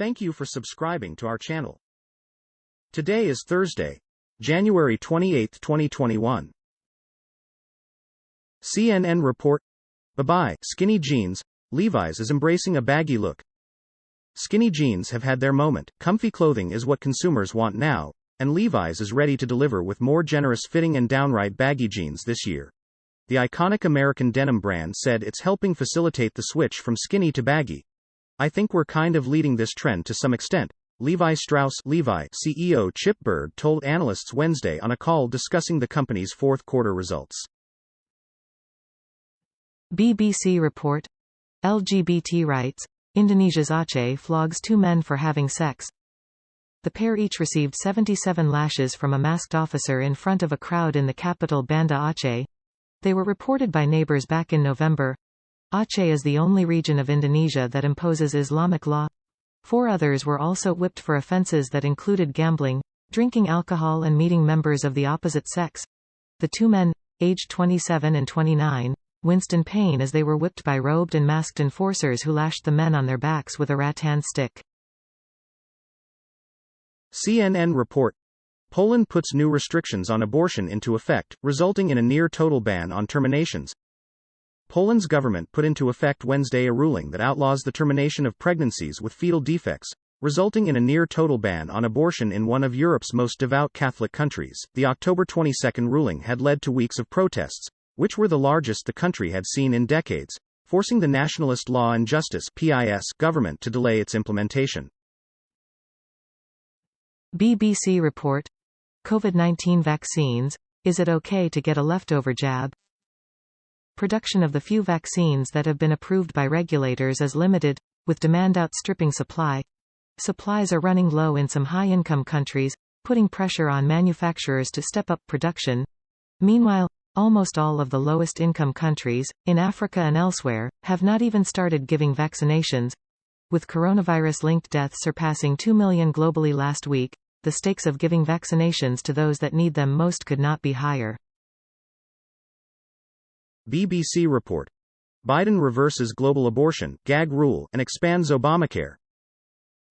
Thank you for subscribing to our channel. Today is Thursday, January 28, 2021. CNN report: Buh-bye, skinny jeans, Levi's is embracing a baggy look. Skinny jeans have had their moment. Comfy clothing is what consumers want now, and Levi's is ready to deliver with more generous fitting and downright baggy jeans this year. The iconic American denim brand said it's helping facilitate the switch from skinny to baggy. "I think we're kind of leading this trend to some extent," Levi Strauss Levi CEO Chip Bergh told analysts Wednesday on a call discussing the company's fourth quarter results. BBC report: LGBT rights, Indonesia's Aceh flogs two men for having sex. The pair each received 77 lashes from a masked officer in front of a crowd in the capital Banda Aceh. They were reported by neighbors back in November. Aceh is the only region of Indonesia that imposes Islamic law. 4 others were also whipped for offenses that included gambling, drinking alcohol and meeting members of the opposite sex. The 2 men, aged 27 and 29, winced in pain as they were whipped by robed and masked enforcers who lashed the men on their backs with a rattan stick. CNN report: Poland puts new restrictions on abortion into effect, resulting in a near-total ban on terminations. Poland's government put into effect Wednesday a ruling that outlaws the termination of pregnancies with fetal defects, resulting in a near-total ban on abortion in one of Europe's most devout Catholic countries. The October 22 ruling had led to weeks of protests, which were the largest the country had seen in decades, forcing the Nationalist Law and Justice (PIS) government to delay its implementation. BBC report: COVID-19 vaccines, is it okay to get a leftover jab? Production of the few vaccines that have been approved by regulators is limited, with demand outstripping supply. Supplies are running low in some high-income countries, putting pressure on manufacturers to step up production. Meanwhile, almost all of the lowest-income countries, in Africa and elsewhere, have not even started giving vaccinations. With coronavirus-linked deaths surpassing 2 million globally last week, the stakes of giving vaccinations to those that need them most could not be higher. BBC report: Biden reverses global abortion gag rule and expands Obamacare.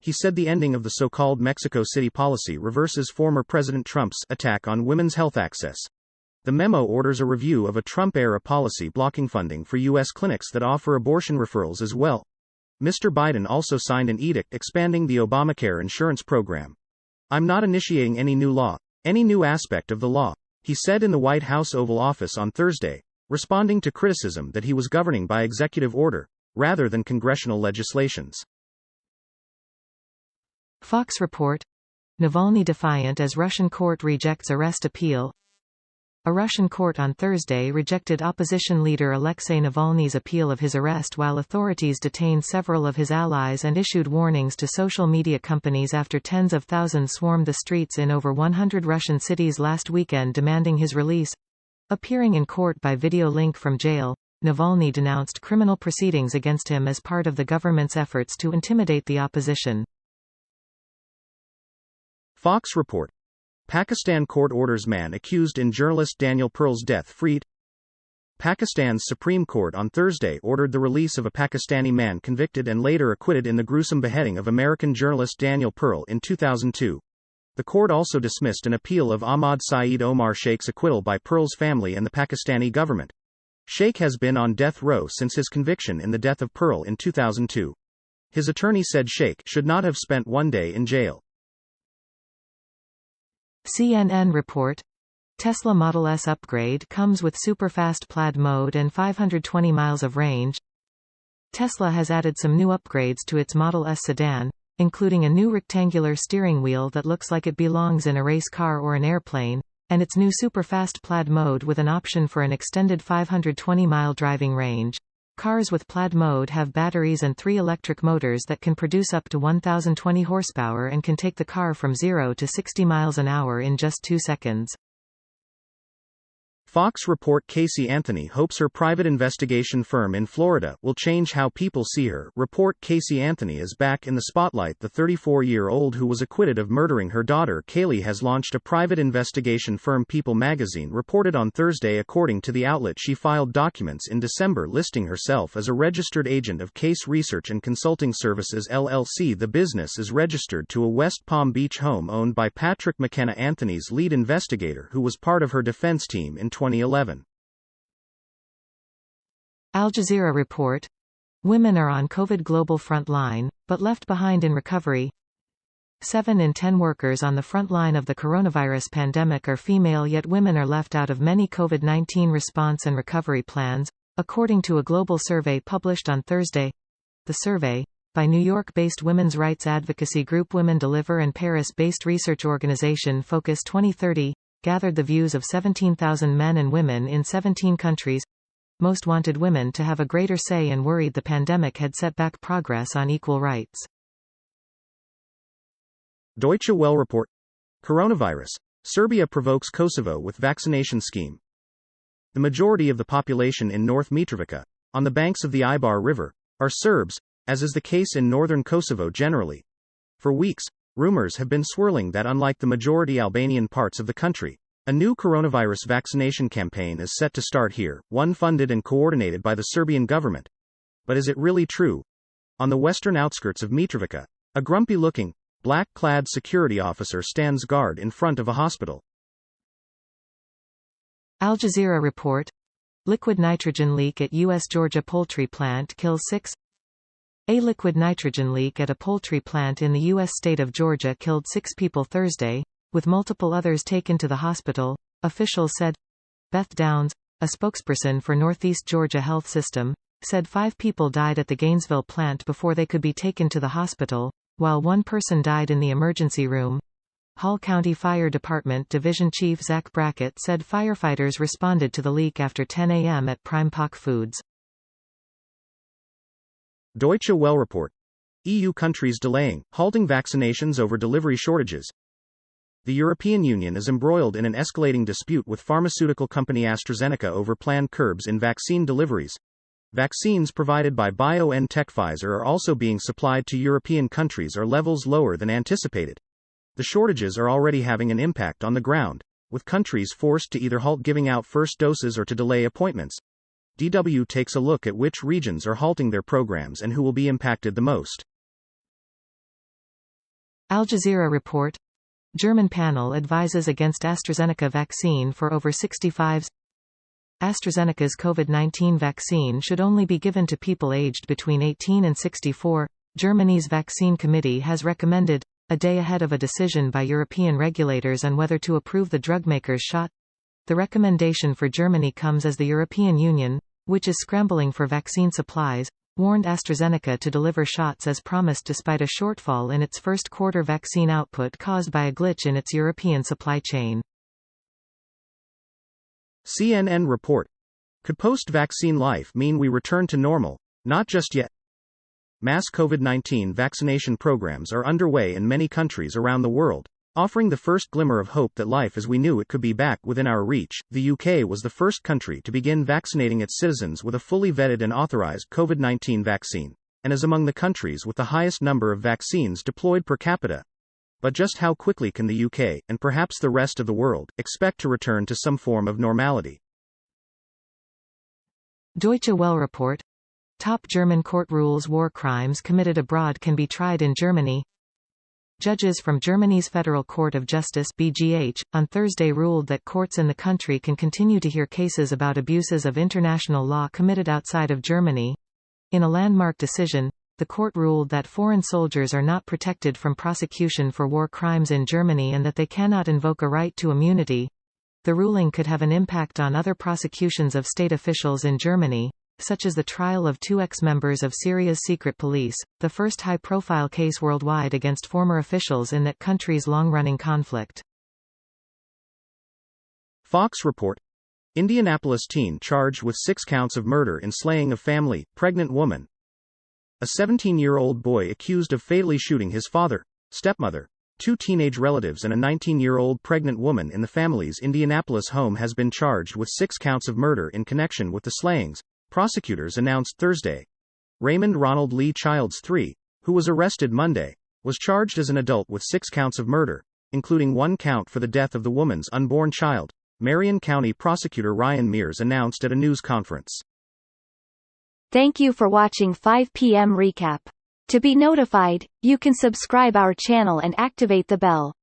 He said the ending of the so-called Mexico City policy reverses former President Trump's attack on women's health access. The memo orders a review of a Trump-era policy blocking funding for U.S. clinics that offer abortion referrals as well. Mr. Biden also signed an edict expanding the Obamacare insurance program. "I'm not initiating any new law, any new aspect of the law," he said in the White House Oval Office on Thursday, responding to criticism that he was governing by executive order, rather than congressional legislations. Fox report: Navalny defiant as Russian court rejects arrest appeal. A Russian court on Thursday rejected opposition leader Alexei Navalny's appeal of his arrest while authorities detained several of his allies and issued warnings to social media companies after tens of thousands swarmed the streets in over 100 Russian cities last weekend demanding his release. Appearing in court by video link from jail, Navalny denounced criminal proceedings against him as part of the government's efforts to intimidate the opposition. Fox report: Pakistan court orders man accused in journalist Daniel Pearl's death freed. Pakistan's Supreme Court on Thursday ordered the release of a Pakistani man convicted and later acquitted in the gruesome beheading of American journalist Daniel Pearl in 2002. The court also dismissed an appeal of Ahmad Saeed Omar Sheikh's acquittal by Pearl's family and the Pakistani government. Sheikh has been on death row since his conviction in the death of Pearl in 2002. His attorney said Sheikh should not have spent one day in jail. CNN report: Tesla Model S upgrade comes with superfast plaid mode and 520 miles of range. Tesla has added some new upgrades to its Model S sedan, including a new rectangular steering wheel that looks like it belongs in a race car or an airplane, and its new superfast plaid mode with an option for an extended 520-mile driving range. Cars with plaid mode have batteries and 3 electric motors that can produce up to 1,020 horsepower and can take the car from 0 to 60 miles an hour in just 2 seconds. Fox report Casey Anthony hopes her private investigation firm in Florida will change how people see her. Report Casey Anthony is back in the spotlight. The 34-year-old who was acquitted of murdering her daughter Kaylee has launched a private investigation firm. People magazine reported on Thursday. According to the outlet, she filed documents in December listing herself as a registered agent of Case Research and Consulting Services LLC. The business is registered to a West Palm Beach home owned by Patrick McKenna, Anthony's lead investigator, who was part of her defense team in 2011. Al Jazeera report. Women are on COVID global front line, but left behind in recovery. 7 in 10 workers on the front line of the coronavirus pandemic are female, yet women are left out of many COVID-19 response and recovery plans, according to a global survey published on Thursday. The survey, by New York-based women's rights advocacy group Women Deliver and Paris-based research organization Focus 2030, gathered the views of 17,000 men and women in 17 countries. Most wanted women to have a greater say and worried the pandemic had set back progress on equal rights. Deutsche Welle report. Coronavirus. Serbia provokes Kosovo with vaccination scheme. The majority of the population in North Mitrovica, on the banks of the Ibar River, are Serbs, as is the case in northern Kosovo generally. For weeks, rumors have been swirling that unlike the majority Albanian parts of the country, a new coronavirus vaccination campaign is set to start here, one funded and coordinated by the Serbian government. But is it really true? On the western outskirts of Mitrovica, a grumpy-looking, black-clad security officer stands guard in front of a hospital. Al Jazeera report. Liquid nitrogen leak at U.S. Georgia poultry plant kills 6. A liquid nitrogen leak at a poultry plant in the U.S. state of Georgia killed 6 people Thursday, with multiple others taken to the hospital, officials said. Beth Downs, a spokesperson for Northeast Georgia Health System, said 5 people died at the Gainesville plant before they could be taken to the hospital, while 1 person died in the emergency room. Hall County Fire Department Division Chief Zach Brackett said firefighters responded to the leak after 10 a.m. at Prime Pock Foods. Deutsche Welle report. EU countries halting vaccinations over delivery shortages. The European Union is embroiled in an escalating dispute with pharmaceutical company AstraZeneca over planned curbs in vaccine deliveries. Vaccines provided by BioNTech Pfizer are also being supplied to European countries at levels lower than anticipated. The shortages are already having an impact on the ground, with countries forced to either halt giving out first doses or to delay appointments. DW takes a look at which regions are halting their programs and who will be impacted the most. Al Jazeera report. German panel advises against AstraZeneca vaccine for over 65s. AstraZeneca's COVID-19 vaccine should only be given to people aged between 18 and 64, Germany's vaccine committee has recommended, a day ahead of a decision by European regulators on whether to approve the drugmaker's shot. The recommendation for Germany comes as the European Union, which is scrambling for vaccine supplies, warned AstraZeneca to deliver shots as promised despite a shortfall in its first quarter vaccine output caused by a glitch in its European supply chain. CNN report. Could post-vaccine life mean we return to normal? Not just yet. Mass COVID-19 vaccination programs are underway in many countries around the world, offering the first glimmer of hope that life as we knew it could be back within our reach. The UK was the first country to begin vaccinating its citizens with a fully vetted and authorized COVID-19 vaccine, and is among the countries with the highest number of vaccines deployed per capita. But just how quickly can the UK, and perhaps the rest of the world, expect to return to some form of normality? Deutsche Welle report. Top German court rules war crimes committed abroad can be tried in Germany. Judges from Germany's Federal Court of Justice (BGH) on Thursday ruled that courts in the country can continue to hear cases about abuses of international law committed outside of Germany. In a landmark decision, the court ruled that foreign soldiers are not protected from prosecution for war crimes in Germany and that they cannot invoke a right to immunity. The ruling could have an impact on other prosecutions of state officials in Germany, such as the trial of 2 ex-members of Syria's secret police, the first high-profile case worldwide against former officials in that country's long-running conflict. Fox report. Indianapolis teen charged with 6 counts of murder in slaying of family, pregnant woman. A 17-year-old boy accused of fatally shooting his father, stepmother, 2 teenage relatives and a 19-year-old pregnant woman in the family's Indianapolis home has been charged with 6 counts of murder in connection with the slayings, prosecutors announced Thursday. Raymond Ronald Lee Childs III, who was arrested Monday, was charged as an adult with 6 counts of murder, including 1 count for the death of the woman's unborn child, Marion County Prosecutor Ryan Mears announced at a news conference. Thank you for watching 5 p.m. Recap. To be notified, you can subscribe our channel and activate the bell.